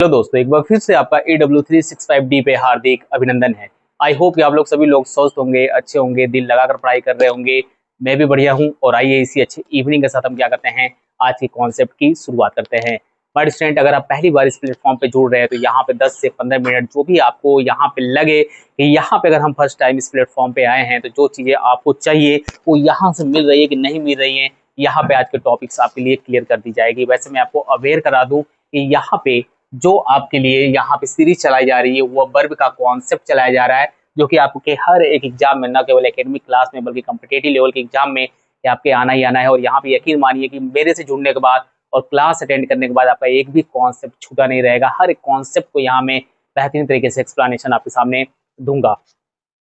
Hello दोस्तों, एक बार फिर से आपका AW365D पे हार्दिक अभिनंदन है। आई होप कि आप लोग सभी लोग स्वस्थ होंगे, अच्छे होंगे, दिल लगाकर पढ़ाई कर रहे होंगे। मैं भी बढ़िया हूं और आइए इसी अच्छी इवनिंग के साथ हम क्या करते हैं, आज के कॉन्सेप्ट की शुरुआत करते हैं। बट स्टूडेंट, अगर आप पहली बार इस प्लेटफॉर्म पे जुड़ रहे हैं तो यहाँ पे 10 से 15 मिनट जो भी आपको यहाँ पे लगे कि यहाँ पे अगर हम फर्स्ट टाइम इस प्लेटफॉर्म पे आए हैं तो जो चीजें आपको चाहिए वो यहाँ से मिल रही है कि नहीं मिल रही है, यहाँ पे आज के टॉपिक्स आपके लिए क्लियर कर दी जाएगी। वैसे मैं आपको अवेयर करा दूं कि यहाँ पे जो आपके लिए यहाँ पे सीरीज चलाई जा रही है वो वर्ब का कॉन्सेप्ट चलाया जा रहा है, जो कि आपके हर एक एग्जाम में, न केवल एकेडमिक क्लास में बल्कि कॉम्पिटिटिव लेवल के एग्जाम में ये आपके आना ही आना है। और यहाँ पे यकीन मानिए कि मेरे से जुड़ने के बाद और क्लास अटेंड करने के बाद आपका एक भी कॉन्सेप्ट छूटा नहीं रहेगा। हर एक कॉन्सेप्ट को यहाँ मैं बेहतरीन तरीके से एक्सप्लेनेशन आपके सामने दूंगा।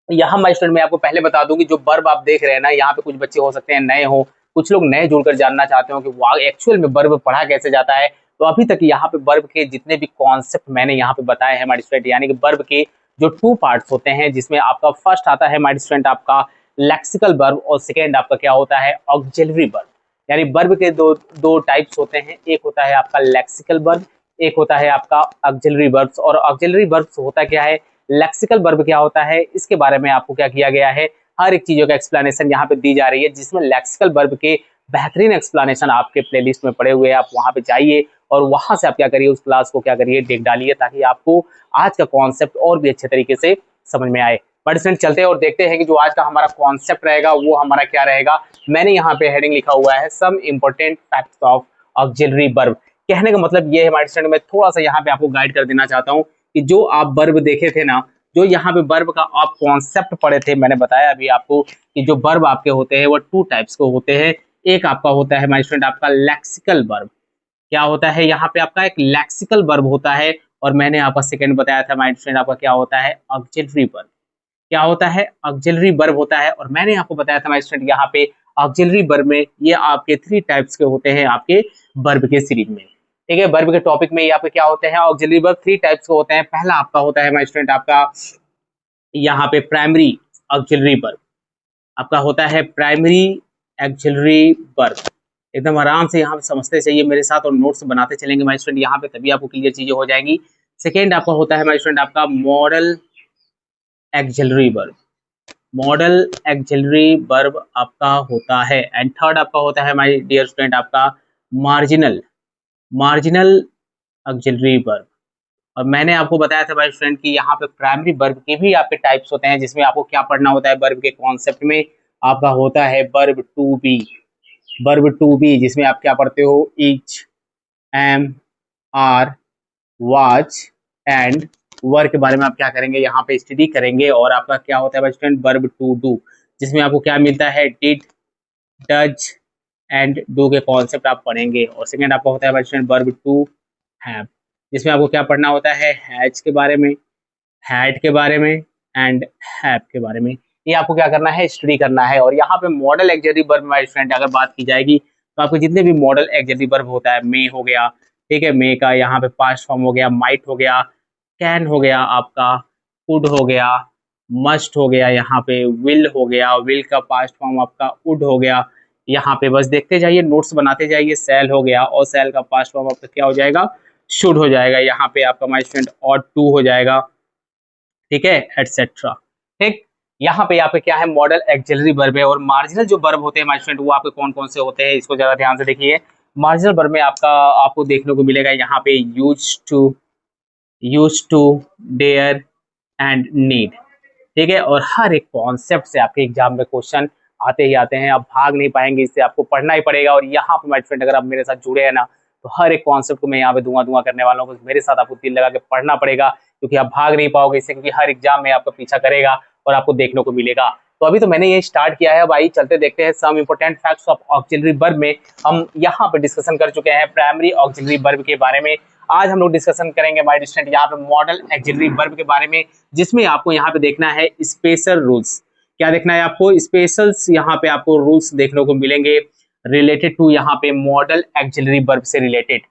यहाँ मैं स्टूडेंट, मैं आपको पहले बता दूं कि जो वर्ब आप देख रहे हैं ना, यहाँ पे कुछ बच्चे हो सकते हैं नए हो, कुछ लोग नए जुड़कर जानना चाहते हो कि वाह एक्चुअल में वर्ब पढ़ा कैसे जाता है। तो अभी तक यहाँ पे वर्ब के जितने भी कॉन्सेप्ट मैंने यहाँ पे बताए हैं माय स्टूडेंट, यानी कि वर्ब के जो 2 पार्ट्स होते हैं, जिसमें आपका फर्स्ट आता है माय स्टूडेंट आपका लेक्सिकल वर्ब और सेकेंड आपका क्या होता है, ऑक्सिलरी वर्ब। यानी वर्ब के दो दो टाइप्स होते हैं, एक होता है आपका लेक्सिकल वर्ब, एक होता है आपका ऑक्सिलरी वर्ब्स। और ऑक्सिलरी वर्ब्स होता क्या है, लेक्सिकल वर्ब क्या होता है, इसके बारे में आपको क्या किया गया है, हर एक चीजों का एक्सप्लेनेशन यहाँ पे दी जा रही है, जिसमें लेक्सिकल वर्ब के बेहतरीन एक्सप्लेनेशन आपके प्लेलिस्ट में पड़े हुए हैं। आप वहां पे जाइए और वहां से आप क्या करिए, उस क्लास को क्या करिए, देख डालिए, ताकि आपको आज का कॉन्सेप्ट और भी अच्छे तरीके से समझ में आए। बट स्टूडेंट, चलते हैं और देखते हैं कि जो आज का हमारा कॉन्सेप्ट रहेगा वो हमारा क्या रहेगा। मैंने यहाँ पे हेडिंग लिखा हुआ है some important facts of auxiliary verb. कहने का मतलब ये है माय स्टूडेंट, मैं थोड़ा सा यहाँ पे आपको गाइड कर देना चाहता हूँ कि जो आप वर्ब देखे थे ना, जो यहाँ पे वर्ब का आप कॉन्सेप्ट पढ़े थे, मैंने बताया अभी आपको कि जो वर्ब आपके होते हैं वो 2 टाइप्स के होते हैं। एक आपका होता है माय स्टूडेंट आपका लेक्सिकल वर्ब। क्या होता है, यहाँ पे आपका एक लेक्सिकल वर्ब होता है। और मैंने आपका सेकंड बताया था माय स्टूडेंट आपका क्या होता है, ऑक्सिलरी वर्ब। क्या होता है, ऑक्सिलरी वर्ब होता है। और मैंने आपको बताया था माय स्टूडेंट यहाँ पे ऑक्सिलरी वर्ब में ये आपके 3 टाइप्स के होते हैं आपके वर्ब के सीरीज में। ठीक है, वर्ब के टॉपिक में यहाँ पे क्या होते हैं, ऑक्सिलरी वर्ब 3 टाइप्स के होते हैं। पहला आपका होता है माय स्टूडेंट आपका यहाँ पे प्राइमरी ऑक्सिलरी वर्ब। आपका होता है प्राइमरी ऑक्सिलरी वर्ब। एकदम आराम से यहाँ पे समझते चाहिए मेरे साथ और नोट्स बनाते चलेंगे माय स्टूडेंट, यहाँ पे तभी आपको क्लियर चीजें हो जाएंगी। सेकेंड आपका होता है माय स्टूडेंट आपका model auxiliary verb. Model auxiliary verb आपका होता है। एंड थर्ड आपका होता है माय डियर स्टूडेंट आपका मार्जिनल मार्जिनल ऑक्सिलरी वर्ब। और मैंने आपको बताया था भाई स्टूडेंट कि यहाँ पे प्राइमरी वर्ब के भी आपके टाइप्स होते हैं, जिसमें आपको क्या पढ़ना होता है, वर्ब के कॉन्सेप्ट में आपका होता है verb to be. Verb to be जिसमें आप क्या पढ़ते हो, is, am, are, was and were के बारे में आप क्या करेंगे, यहाँ पे स्टडी करेंगे। और आपका क्या होता है भाई स्टूडेंट वर्ब टू डू, जिसमें आपको क्या मिलता है, डिड, डज एंड डू के कॉन्सेप्ट आप पढ़ेंगे। और सेकेंड आपका होता है भाई स्टूडेंट वर्ब टू हैव, जिसमें आपको क्या पढ़ना होता है, हैज के बारे में, हैड के बारे में एंड हैव के बारे में। ये आपको क्या करना है, स्टडी करना है। और यहाँ पे मॉडल ऑक्सिलरी वर्ब में स्टूडेंट अगर बात की जाएगी तो आपको जितने भी मॉडल ऑक्सिलरी वर्ब होता है, मे हो गया, ठीक है, मे का यहाँ पे पास्ट फॉर्म हो गया, माइट हो गया, कैन हो गया, आपका कुड हो गया, मस्ट हो गया, यहाँ पे विल हो गया, विल का पास्ट फॉर्म आपका वुड हो गया। यहाँ पे बस देखते जाइए, नोट्स बनाते जाइए। सेल हो गया और सेल का पास्ट फॉर्म आपका क्या हो जाएगा, शुड हो जाएगा। यहाँ पे आपका माय स्टूडेंट और टू हो जाएगा, ठीक है, एटसेट्रा। ठीक, यहाँ पे आपके क्या है, मॉडल ऑक्सिलरी वर्ब है। और मार्जिनल जो वर्ब होते हैं माय स्टूडेंट वो आपके कौन कौन से होते हैं, इसको ज्यादा ध्यान से देखिए। मार्जिनल वर्ब में आपका आपको देखने को मिलेगा यहाँ पे use to, dare and need. ठीक है, और हर एक कॉन्सेप्ट से आपके एग्जाम में क्वेश्चन आते ही आते हैं, आप भाग नहीं पाएंगे, इससे आपको पढ़ना ही पड़ेगा। और यहाँ पे माय फ्रेंड अगर आप मेरे साथ जुड़े हैं ना, तो हर एक कॉन्सेप्ट को मैं यहाँ पे धुआं करने वाला हूँ। मेरे साथ आपको दिल लगा के पढ़ना पड़ेगा, क्योंकि आप भाग नहीं पाओगे इससे, क्योंकि हर एग्जाम में आपका पीछा करेगा और आपको देखने को मिलेगा। तो अभी तो मैंने ये स्टार्ट किया है, भाई चलते देखते हैं some important facts of auxiliary verb में हम यहाँ पे डिस्कशन कर चुके हैं प्राइमरी ऑक्सिलरी वर्ब के बारे में। आज हम लोग डिस्कशन करेंगे माय स्टूडेंट यहाँ पे मॉडल ऑक्सिलरी वर्ब के बारे में, जिसमें आपको यहाँ पे देखना है स्पेशल रूल्स। क्या देखना है आपको, स्पेशल्स यहाँ पे आपको रूल्स देखने को मिलेंगे रिलेटेड टू यहाँ पे मॉडल ऑक्सिलरी वर्ब से रिलेटेड।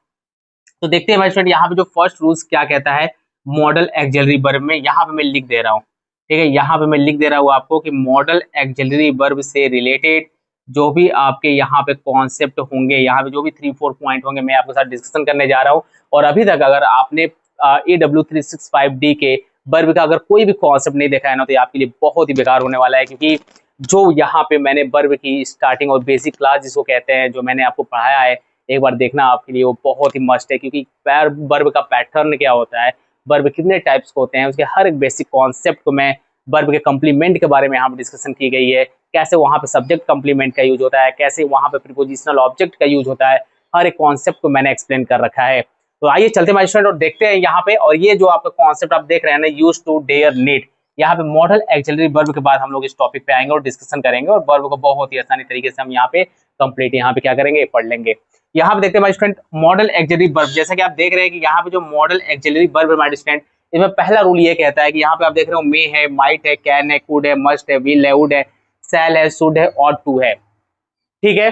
तो देखते हैं भाई स्टूडेंट यहाँ पे जो फर्स्ट रूल्स क्या कहता है मॉडल ऑक्सिलरी वर्ब में। यहाँ पे मैं लिख दे रहा हूँ, ठीक है, यहाँ पे मैं लिख दे रहा हूँ आपको कि मॉडल ऑक्सिलरी वर्ब से रिलेटेड जो भी आपके यहाँ पे कॉन्सेप्ट होंगे, यहाँ पे जो भी 3-4 पॉइंट होंगे, मैं आपके साथ डिस्कशन करने जा रहा हूँ। और अभी तक अगर आपने EW365D के वर्ब का अगर कोई भी कॉन्सेप्ट नहीं देखा है ना, तो ये आपके लिए बहुत ही बेकार होने वाला है, क्योंकि जो यहाँ पे मैंने वर्ब की स्टार्टिंग और बेसिक क्लास जिसको कहते हैं, जो मैंने आपको पढ़ाया है, एक बार देखना आपके लिए वो बहुत ही मस्ट है। क्योंकि वर्ब का पैटर्न क्या होता है, वर्ब कितने टाइप्स के होते हैं, उसके हर एक बेसिक कॉन्सेप्ट को मैं, वर्ब के कम्प्लीमेंट के बारे में यहाँ पे डिस्कशन की गई है, कैसे वहाँ पे सब्जेक्ट कम्प्लीमेंट का यूज होता है, कैसे वहाँ पे प्रीपोजिशनल ऑब्जेक्ट का यूज होता है, हर एक कॉन्सेप्ट को मैंने एक्सप्लेन कर रखा है। तो आइए चलते हैं स्टूडेंट और देखते हैं यहाँ पे। और ये जो आपका कॉन्सेप्ट आप देख रहे हैं ना, यूज टू, डेयर, नीड, यहाँ पे मॉडल एक्सिलरी वर्ब के बाद हम लोग इस टॉपिक पे आएंगे और डिस्कशन करेंगे, और वर्ब को बहुत ही आसानी तरीके से हम यहाँ पे कंप्लीट यहाँ पे क्या करेंगे, पढ़ लेंगे। यहाँ पे देखते हैं स्टूडेंट मॉडल एक्सिलरी वर्ब, जैसा कि आप देख रहे हैं कि यहाँ पे जो मॉडल एक्सिलरी वर्ब है स्टूडेंट, इसमें पहला रूल ये कहता है कि यहाँ पे आप देख रहे हो मे है, माइट है, कैन है, कुड है, मस्ट है, विल है, वुड है, शैल है, शुड है, और टू है। ठीक है,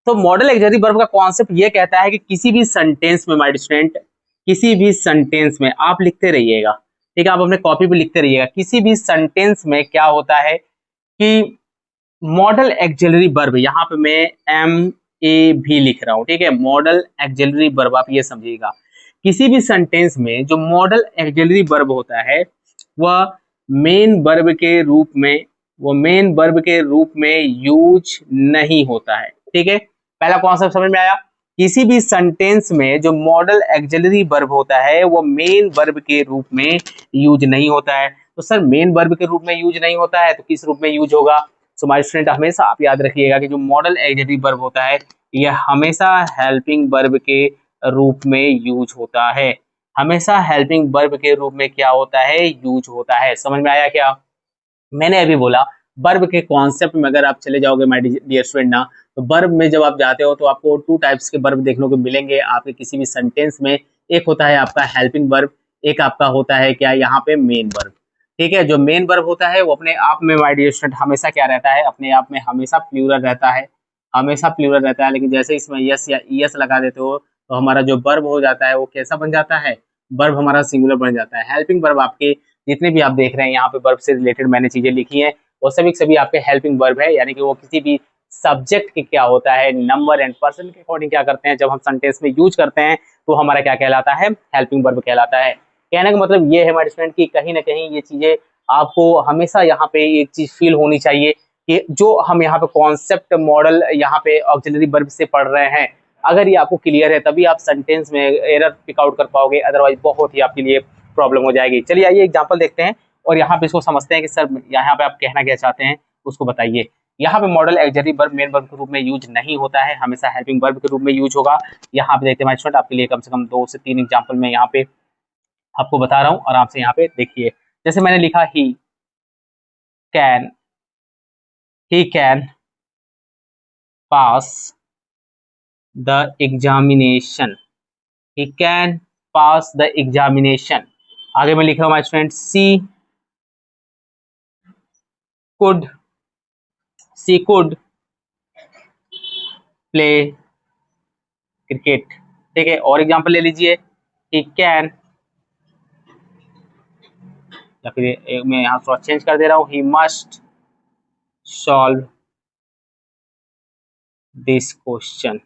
तो मॉडल एक्सिलरी वर्ब का कॉन्सेप्ट ये कहता है कि किसी भी सेंटेंस में माय स्टूडेंट, किसी भी सेंटेंस में आप लिखते रहिएगा, ठीक है, आप अपने कॉपी पे लिखते रहिएगा, किसी भी सेंटेंस में क्या होता है कि मॉडल एक्सिलरी वर्ब, यहाँ पे मैं MA भी लिख रहा हूँ, ठीक है, मॉडल एक्सिलरी वर्ब, आप ये समझिएगा, किसी भी सेंटेंस में जो मॉडल एक्सिलरी वर्ब होता है वह मेन वर्ब के रूप में, वो मेन वर्ब के रूप में यूज नहीं होता है। ठीक है, पहला कॉन्सेप्ट समझ में आया। किसी भी सेंटेंस में जो मॉडल एक्सिलरी वर्ब होता है वो मेन वर्ब के रूप में यूज नहीं होता है। तो सर मेन वर्ब के रूप में यूज नहीं होता है तो किस रूप में यूज होगा? सो माय स्टूडेंट हमेशा आप याद रखिएगा कि जो मॉडल एक्सिलरी वर्ब होता है यह हमेशा हेल्पिंग वर्ब के रूप में यूज होता है, हमेशा हेल्पिंग वर्ब के रूप में क्या होता है, यूज होता है। समझ में आया क्या? मैंने अभी बोला वर्ब के कॉन्सेप्ट में अगर आप चले जाओगे माय डियर स्टूडेंट ना, तो वर्ब में जब आप जाते हो तो आपको टू टाइप्स के वर्ब देखने को मिलेंगे आपके किसी भी सेंटेंस में। एक होता है आपका हेल्पिंग वर्ब, एक आपका होता है क्या यहाँ पे मेन वर्ब। ठीक है, जो मेन वर्ब होता है वो अपने आप में माय डियर स्टूडेंट हमेशा क्या रहता है, अपने आप में हमेशा प्लूरल रहता है, हमेशा प्लूरल रहता है। लेकिन जैसे इसमें यस या ईएस लगा देते हो तो हमारा जो वर्ब हो जाता है वो कैसा बन जाता है, वर्ब हमारा सिंगुलर बन जाता है। हेल्पिंग वर्ब आपके जितने भी आप देख रहे हैं यहाँ पे वर्ब से रिलेटेड मैंने चीजें लिखी हैं वो सभी आपके हेल्पिंग वर्ब है, यानी कि वो किसी भी सब्जेक्ट के क्या होता है, नंबर एंड पर्सन के अकॉर्डिंग क्या करते हैं, जब हम सेंटेंस में यूज करते हैं तो हमारा क्या कहलाता है, हेल्पिंग वर्ब कहलाता है। कहने का मतलब ये है हमारे स्टूडेंट की कहीं ना कहीं ये चीजें आपको हमेशा यहाँ पे एक चीज फील होनी चाहिए कि जो हम यहाँ पे कॉन्सेप्ट मॉडल यहाँ पे ऑक्सिलरी वर्ब से पढ़ रहे हैं, अगर ये आपको क्लियर है तभी आप सेंटेंस में एरर पिक आउट कर पाओगे, अदरवाइज बहुत ही आपके लिए प्रॉब्लम हो जाएगी। चलिए आइए एग्जांपल देखते हैं और यहाँ पे इसको समझते हैं कि सर यहाँ पे आप कहना क्या चाहते हैं उसको बताइए। यहाँ पे model auxiliary verb main verb के रूप में यूज नहीं होता है, हमेशा हेल्पिंग वर्ब के रूप में यूज होगा। यहाँ पे देखते हैं स्टूडेंट आपके लिए कम से कम 2 से 3 एग्जांपल में यहाँ पे आपको बता रहा हूँ, आराम से यहाँ पे देखिए। जैसे मैंने लिखा can he can pass the examination, he can pass the examination. आगे मैं लिख रहा हूँ my student C could play cricket. ठीक है, और एग्जांपल ले लीजिए, ही कैन, या फिर मैं यहाँ थोड़ा चेंज कर दे रहा हूँ, he must solve this question,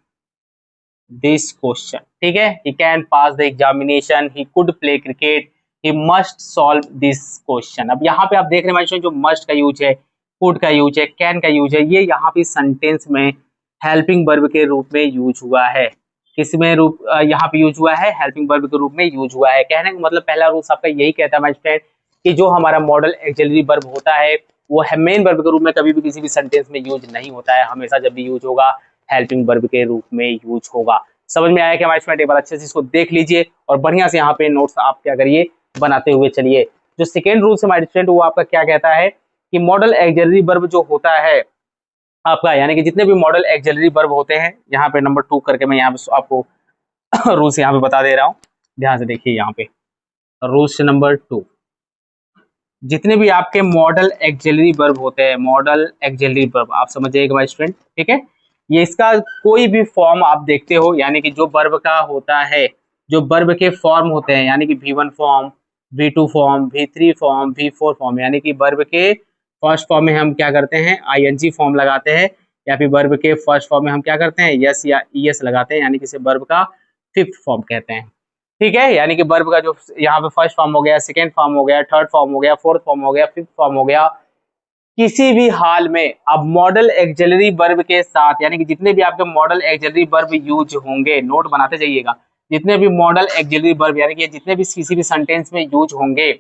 this question. ठीक है, he can pass the examination, he could play cricket, he must solve this question. अब यहाँ पे आप देख रहे हैं जो मस्ट का यूज है, कुड का यूज है, कैन का यूज है, ये यहाँ पे सेंटेंस में हेल्पिंग वर्ब के रूप में यूज हुआ है। किसमें रूप यहाँ पे यूज हुआ है, हेल्पिंग वर्ब के रूप में यूज हुआ है। कहने का मतलब पहला रूल आपका यही कहता है माय स्टूडेंट कि जो हमारा मॉडल एक्सिलरी वर्ब होता है वो मेन वर्ब के रूप में कभी भी किसी भी सेंटेंस में यूज नहीं होता है, हमेशा जब भी यूज होगा हेल्पिंग वर्ब के रूप में यूज होगा। समझ में आया कि हमारे स्टूडेंट? एक बार अच्छे से इसको देख लीजिए और बढ़िया से यहाँ पे नोट्स आप क्या करिए, बनाते हुए चलिए। जो सेकेंड रूल से हमारे स्टूडेंट वो आपका क्या कहता है कि मॉडल एक्सिलरी वर्ब जो होता है आपका, यानी कि जितने भी मॉडल एक्सिलरी वर्ब होते हैं, यहाँ पे नंबर 2 करके मैं यहाँ पे आपको रूल्स यहाँ पे बता दे रहा हूँ, ध्यान से देखिए। यहाँ पे रूल्स नंबर 2, जितने भी आपके मॉडल एक्सिलरी वर्ब होते हैं, मॉडल एक्सिलरी वर्ब आप समझिएगा भाई स्टूडेंट, ठीक है, ये इसका कोई भी फॉर्म आप देखते हो, यानी कि जो वर्ब का होता है, जो वर्ब के फॉर्म होते हैं, यानी कि V1 form, V2 form, V3 form, V4 form, यानी कि वर्ब के फर्स्ट फॉर्म में हम क्या करते हैं, ING फॉर्म लगाते हैं, या फिर वर्ब के फर्स्ट फॉर्म में हम क्या करते हैं, यस या ES लगाते हैं, यानी कि इसे वर्ब का 5th फॉर्म कहते हैं। ठीक है, यानी कि वर्ब का जो यहाँ पे फर्स्ट फॉर्म हो गया, सेकेंड फॉर्म हो गया, थर्ड फॉर्म हो गया, फोर्थ फॉर्म हो गया, फिफ्थ फॉर्म हो गया, किसी भी हाल में अब मॉडल एक्सिलरी वर्ब के साथ, यानी कि जितने भी आपके मॉडल एक्सिलरी वर्ब यूज होंगे, नोट बनाते जाइएगा, जितने भी मॉडल एक्सिलरी वर्ब यानी कि जितने भी किसी भी सेंटेंस में यूज होंगे,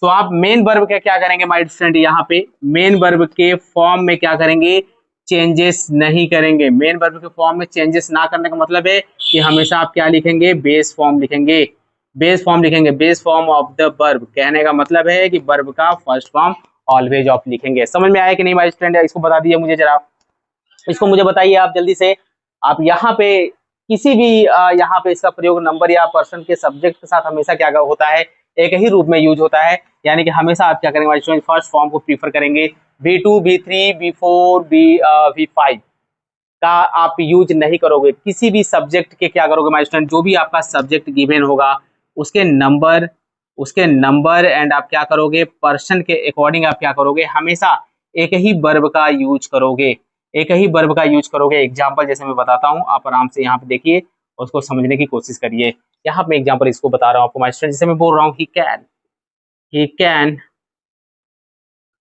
तो आप मेन वर्ब का क्या करेंगे माय स्टूडेंट, यहाँ पे मेन वर्ब के फॉर्म में क्या करेंगे, चेंजेस नहीं करेंगे। मेन वर्ब के फॉर्म में चेंजेस ना करने का मतलब है कि हमेशा आप क्या लिखेंगे, बेस फॉर्म लिखेंगे, बेस फॉर्म लिखेंगे, base form of the verb, कहने का मतलब है कि वर्ब का फर्स्ट फॉर्म ऑलवेज ऑफ लिखेंगे। समझ में आया कि नहीं माय स्टूडेंट, इसको बता दीजिए मुझे जरा, इसको मुझे बताइए आप जल्दी से। आप यहाँ पे किसी भी यहाँ पे इसका प्रयोग नंबर या पर्सन के सब्जेक्ट के साथ हमेशा क्या होता है, एक ही रूप में यूज होता है, यानी कि हमेशा आप क्या करेंगे, फर्स्ट फॉर्म को प्रीफर करेंगे। V2, V3, V4, V5 का आप यूज नहीं करोगे। किसी भी सब्जेक्ट के क्या करोगे माय स्टूडेंट, जो भी आपका सब्जेक्ट गिवन होगा उसके नंबर एंड आप क्या करोगे, पर्सन के अकॉर्डिंग आप क्या करोगे, हमेशा एक ही वर्ब का यूज करोगे, एक ही वर्ब का यूज करोगे। एग्जाम्पल जैसे मैं बताता हूँ, आप आराम से यहाँ पे देखिए, उसको समझने की कोशिश करिए। यहाँ पे एग्जाम्पल इसको बता रहा हूँ आपको माय स्टूडेंट, जैसे मैं बोल रहा हूँ ही कैन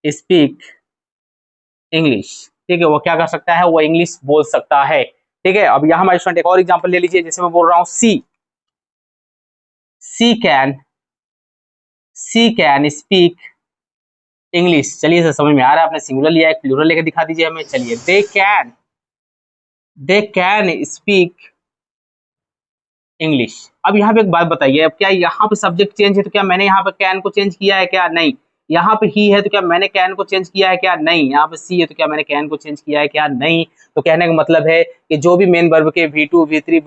स्पीक इंग्लिश, ठीक है, वो क्या कर सकता है, वो इंग्लिश बोल सकता है। ठीक है, अब यहाँ हमारे स्टूडेंट एक और एग्जांपल ले लीजिए, जैसे मैं बोल रहा हूँ सी कैन स्पीक इंग्लिश। चलिए सर समझ में आ रहा है, आपने सिंगुलर लिया है, प्लूरल लेके दिखा दीजिए हमें। चलिए दे कैन स्पीक इंग्लिश। अब यहाँ पे एक बात बताइए, अब क्या यहाँ पे सब्जेक्ट चेंज है तो क्या मैंने यहाँ पे कैन को चेंज किया है क्या, नहीं। यहाँ पे ही है तो क्या मैंने कैन को चेंज किया है क्या, नहीं। यहाँ पे सी है तो क्या मैंने कैन को चेंज किया है क्या, नहीं। तो कहने का मतलब है कि जो भी मेन वर्ब के V2, V3,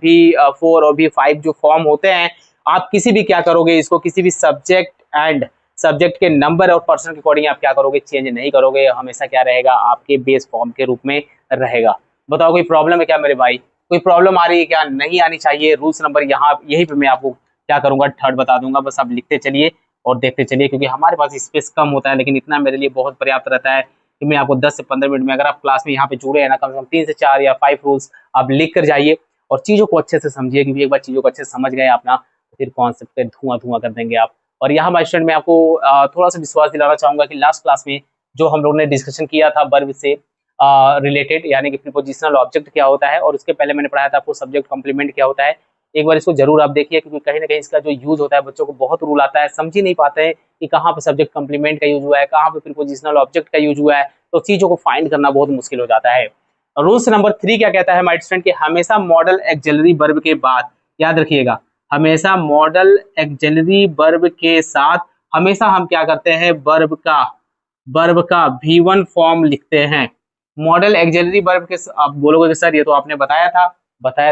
V4 और V5 जो फॉर्म होते हैं, आप किसी भी क्या करोगे, इसको किसी भी सब्जेक्ट के नंबर और पर्सन के अकॉर्डिंग आप क्या करोगे, चेंज नहीं करोगे, हमेशा क्या रहेगा, आपके बेस फॉर्म के रूप में रहेगा। बताओ कोई प्रॉब्लम है क्या मेरे भाई, कोई प्रॉब्लम आ रही है क्या, नहीं आनी चाहिए। रूल्स नंबर यहाँ यहीं पे मैं आपको क्या करूंगा, थर्ड बता दूंगा, बस आप लिखते चलिए और देखते चलिए, क्योंकि हमारे पास स्पेस कम होता है, लेकिन इतना मेरे लिए बहुत पर्याप्त रहता है कि मैं आपको 10 से 15 मिनट में, अगर आप क्लास में यहाँ पे जुड़े हैं ना, कम से कम 3 से 4 या 5 रूल्स आप लिख कर जाइए और चीजों को अच्छे से समझिए, क्योंकि एक बार चीजों को अच्छे से समझ गए आप ना, फिर कॉन्सेप्ट पे धुआं धुआं कर देंगे आप। और यहाँ माय स्टूडेंट मैं आपको थोड़ा सा विश्वास दिलाना चाहूंगा कि लास्ट क्लास में जो हम लोगों ने डिस्कशन किया था वर्ब से रिलेटेड, यानी कि प्रीपोजिशनल ऑब्जेक्ट क्या होता है, और उसके पहले मैंने पढ़ाया था आपको सब्जेक्ट कॉम्प्लीमेंट क्या होता है। एक बार इसको जरूर आप देखिए, क्योंकि कहीं ना कहीं इसका जो यूज होता है बच्चों को बहुत रूल आता है, समझ ही नहीं पाते हैं कि कहाँ पे सब्जेक्ट कॉम्प्लीमेंट का यूज हुआ है, कहाँ पे प्रीपोजिशनल ऑब्जेक्ट का यूज हुआ है, तो चीजों को फाइंड करना बहुत मुश्किल हो जाता है। रूल्स नंबर 3 क्या कहता है माय स्टूडेंट, कि हमेशा मॉडल एक्सिलरी वर्ब के बाद, याद रखिएगा, हमेशा मॉडल एक्सिलरी वर्ब के साथ हमेशा हम क्या करते हैं, वर्ब का V1 फॉर्म लिखते हैं। मॉडल एक्सिलरी वर्ब के, आप बोलोगे कि सर ये तो आपने बताया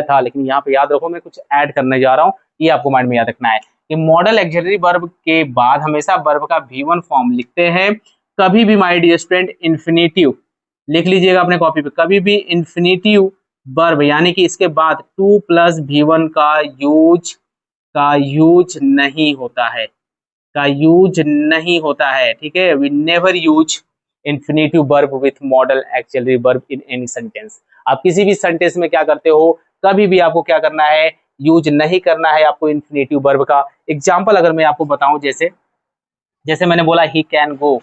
था, लेकिन यहाँ पे याद रखो मैं कुछ ऐड करने जा रहा हूँ, ये आपको माइंड में याद रखना है कि मॉडल एक्सिलरी वर्ब के बाद हमेशा वर्ब का V1 फॉर्म लिखते हैं। कभी भी माय डियर स्टूडेंट इन्फिनेटिव लिख लीजिएगा अपने कॉपी पे, कभी भी इन्फिनेटिव वर्ब यानी कि इसके बाद 2 + V1 का यूज नहीं होता है, ठीक है। We never use infinitive verb with modal auxiliary verb in any sentence. आप किसी भी सेंटेंस में क्या करते हो, कभी भी आपको क्या करना है, यूज नहीं करना है आपको इन्फिनेटिव वर्ब का। एग्जांपल अगर मैं आपको बताऊं, जैसे जैसे मैंने बोला ही कैन गो,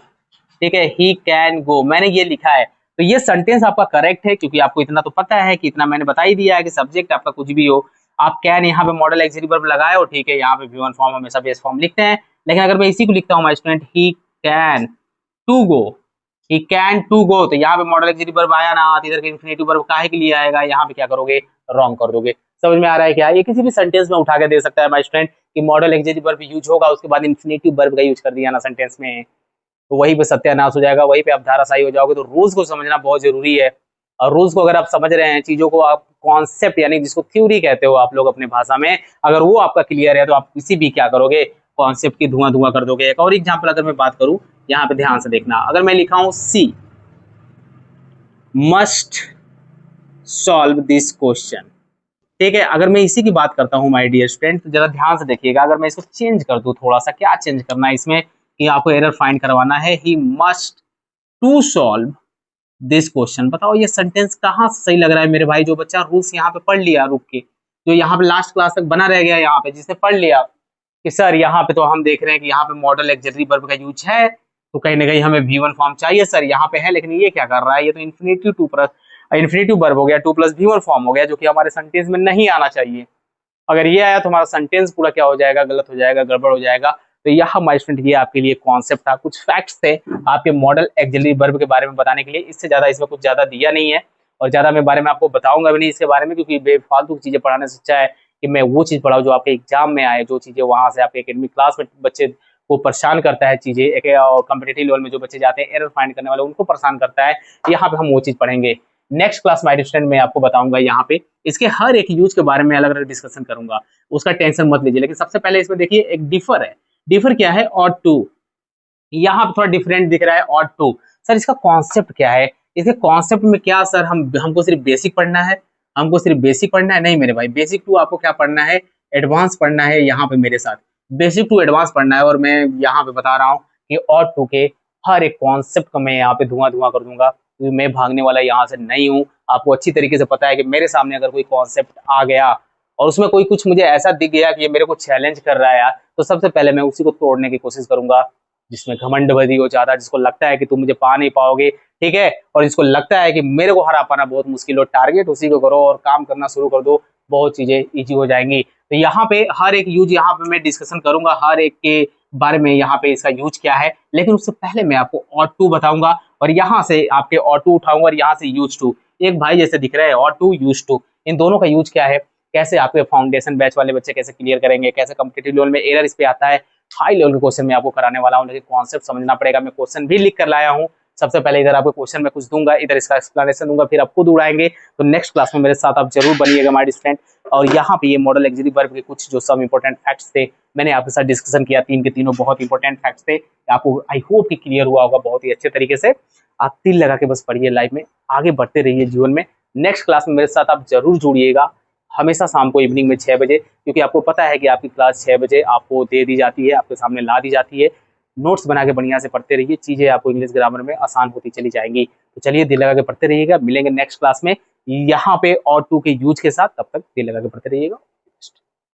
ठीक है, ही कैन गो, मैंने ये लिखा है, तो ये सेंटेंस आपका करेक्ट है, क्योंकि आपको इतना तो पता है कि इतना मैंने बता ही दिया है कि सब्जेक्ट आपका कुछ भी हो, आप कैन यहाँ पे मॉडल एक्सिलरी वर्ब लगाए हो, ठीक है, यहाँ पे V1 फॉर्म हमेशा बेस फॉर्म लिखते हैं। लेकिन अगर मैं इसी को लिखता हूँ my student, can to go he can to go, तो यहाँ पे मॉडल एक्सिलरी वर्ब आया ना, तो इधर के इन्फिनेटिव वर्ब काहे के लिए आएगा, यहाँ पे क्या करोगे, रॉन्ग कर दोगे। समझ में आ रहा है क्या, ये किसी भी सेंटेंस में उठा के दे सकता है माय स्टूडेंट कि मॉडल एक्सिलरी वर्ब यूज होगा, उसके बाद इन्फिनेटिव वर्ब का यूज कर दिया ना सेंटेंस में, तो वहीं पे सत्यानाश हो जाएगा, वहीं पे आप धाराशायी हो जाओगे। तो रूल्स को समझना बहुत जरूरी है, और रूल्स को अगर आप समझ रहे हैं, चीजों को आप कॉन्सेप्ट यानी जिसको थ्योरी कहते हो आप लोग अपने भाषा में, अगर वो आपका क्लियर है तो आप किसी भी क्या करोगे, कॉन्सेप्ट की धुआं धुआं कर दोगे। एक और एग्जांपल अगर मैं बात करूं, यहाँ पे ध्यान से देखना, अगर मैं लिखा हूं सी मस्ट सॉल्व दिस क्वेश्चन, ठीक है, अगर मैं इसी की बात करता हूं माय डियर स्टूडेंट, तो जरा ध्यान से देखिएगा, अगर मैं इसको चेंज कर दूं थोड़ा सा, क्या चेंज करना है इसमें कि आपको एरर फाइंड करवाना है, he must to solve this question. बताओ ये सेंटेंस कहाँ से सही लग रहा है मेरे भाई, जो बच्चा रूल्स यहाँ पे पढ़ लिया रुक के, जो यहाँ पे लास्ट क्लास तक बना रह गया यहाँ पे, जिसने पढ़ लिया कि सर यहाँ पे तो हम देख रहे हैं कि यहाँ पे मॉडल ऑक्सिलरी वर्ब का यूज है, तो कहीं ना कहीं हमें V1 फॉर्म चाहिए सर, यहाँ पे है, लेकिन ये क्या कर रहा है, ये तो इन्फिनेटिव वर्ब हो गया, 2 + V1 फॉर्म हो गया, जो कि हमारे सेंटेंस में नहीं आना चाहिए। अगर ये आया तो हमारा सेंटेंस पूरा क्या हो जाएगा, गलत हो जाएगा, गड़बड़ हो जाएगा। तो यह माय स्टूडेंट ये आपके लिए कॉन्सेप्ट था, कुछ फैक्ट्स थे आपके मॉडल ऑक्सिलरी वर्ब के बारे में बताने के लिए। इससे ज्यादा इसमें कुछ ज्यादा दिया नहीं है, और ज्यादा मैं बारे में आपको बताऊंगा भी नहीं इसके बारे में, क्योंकि बेफालतू की चीजें पढ़ाने से अच्छा है कि मैं वो चीज पढ़ाऊं जो आपके एग्जाम में आए, जो चीजें वहां से आपके एकेडमिक क्लास में बच्चे को परेशान करता है चीजें, और कॉम्पिटिटिव लेवल में जो बच्चे जाते हैं एरर फाइंड करने वाले उनको परेशान करता है, यहाँ पे हम वो चीज पढ़ेंगे। नेक्स्ट क्लास माय स्टूडेंट में आपको बताऊंगा यहाँ पे इसके हर एक यूज के बारे में अलग अलग डिस्कशन करूंगा, उसका टेंशन मत लीजिए। लेकिन सबसे पहले इसमें देखिए एक डिफर है। डिफर क्या है? Ought to. यहाँ पे थोड़ा डिफरेंट दिख रहा है ऑड टू। सर इसका कॉन्सेप्ट क्या है? इसके कॉन्सेप्ट में क्या सर, हमको सिर्फ बेसिक पढ़ना है? हमको सिर्फ बेसिक पढ़ना है? नहीं मेरे भाई, बेसिक टू आपको क्या पढ़ना है, एडवांस पढ़ना है। यहाँ पे मेरे साथ बेसिक टू एडवांस पढ़ना है, और मैं यहाँ पे बता रहा हूँ कि ऑड टू के हर एक कॉन्सेप्ट को मैं यहाँ पे धुआं धुआं कर दूंगा, क्योंकि मैं भागने वाला यहाँ से नहीं हूँ। आपको अच्छी तरीके से पता है कि मेरे सामने अगर कोई कॉन्सेप्ट आ गया और उसमें कोई कुछ मुझे ऐसा दिख गया कि ये मेरे को चैलेंज कर रहा है यार, तो सबसे पहले मैं उसी को तोड़ने की कोशिश करूंगा। जिसमें घमंडबाजी हो ज्यादा, जिसको लगता है कि तुम मुझे पा नहीं पाओगे, ठीक है, और जिसको लगता है कि मेरे को हरा पाना बहुत मुश्किल हो, टारगेट उसी को करो और काम करना शुरू कर दो, बहुत चीजें इजी हो जाएंगी। तो यहाँ पे हर एक यूज यहाँ पे मैं डिस्कशन करूंगा, हर एक के बारे में यहाँ पे इसका यूज क्या है। लेकिन उससे पहले मैं आपको ऑड टू बताऊंगा, और यहाँ से आपके ऑड टू उठाऊंगा, और यहाँ से यूज टू। एक भाई जैसे दिख रहा है ऑड टू, यूज टू, इन दोनों का यूज क्या है, कैसे आपके फाउंडेशन बैच वाले बच्चे कैसे क्लियर करेंगे, कैसे कॉम्पिटिटिव लेवल में एरर इस पे आता है, हाई लेवल के क्वेश्चन में आपको कराने वाला हूँ। लेकिन कॉन्सेप्ट समझना पड़ेगा। मैं क्वेश्चन भी लिख कर लाया हूँ। सबसे पहले इधर आपको क्वेश्चन में कुछ दूंगा, इधर इसका एक्सप्लेनेशन दूंगा, फिर आप खुद उड़ाएंगे। तो नेक्स्ट क्लास में मेरे साथ आप जरूर बनिएगा माय स्टूडेंट। और यहाँ पे ये मॉडल ऑक्सिलरी वर्ब के कुछ जो सब इंपॉर्टेंट फैक्ट्स थे मैंने आपके साथ डिस्कशन किया, तीन के तीनों बहुत इंपॉर्टेंट फैक्ट्स थे। आपको आई होप कि क्लियर हुआ होगा बहुत ही अच्छे तरीके से। आप तिल लगा के बस पढ़िए, लाइफ में आगे बढ़ते रहिए जीवन में। नेक्स्ट क्लास में मेरे साथ आप जरूर जुड़िएगा, हमेशा शाम को इवनिंग में 6 बजे, क्योंकि आपको पता है कि आपकी क्लास 6 बजे आपको दे दी जाती है, आपके सामने ला दी जाती है। नोट्स बना के बढ़िया से पढ़ते रहिए, चीजें आपको इंग्लिश ग्रामर में आसान होती चली जाएंगी। तो चलिए दिल लगा के पढ़ते रहिएगा, मिलेंगे नेक्स्ट क्लास में यहाँ पे और टू के यूज के साथ। तब तक दिल लगा के पढ़ते रहिएगा।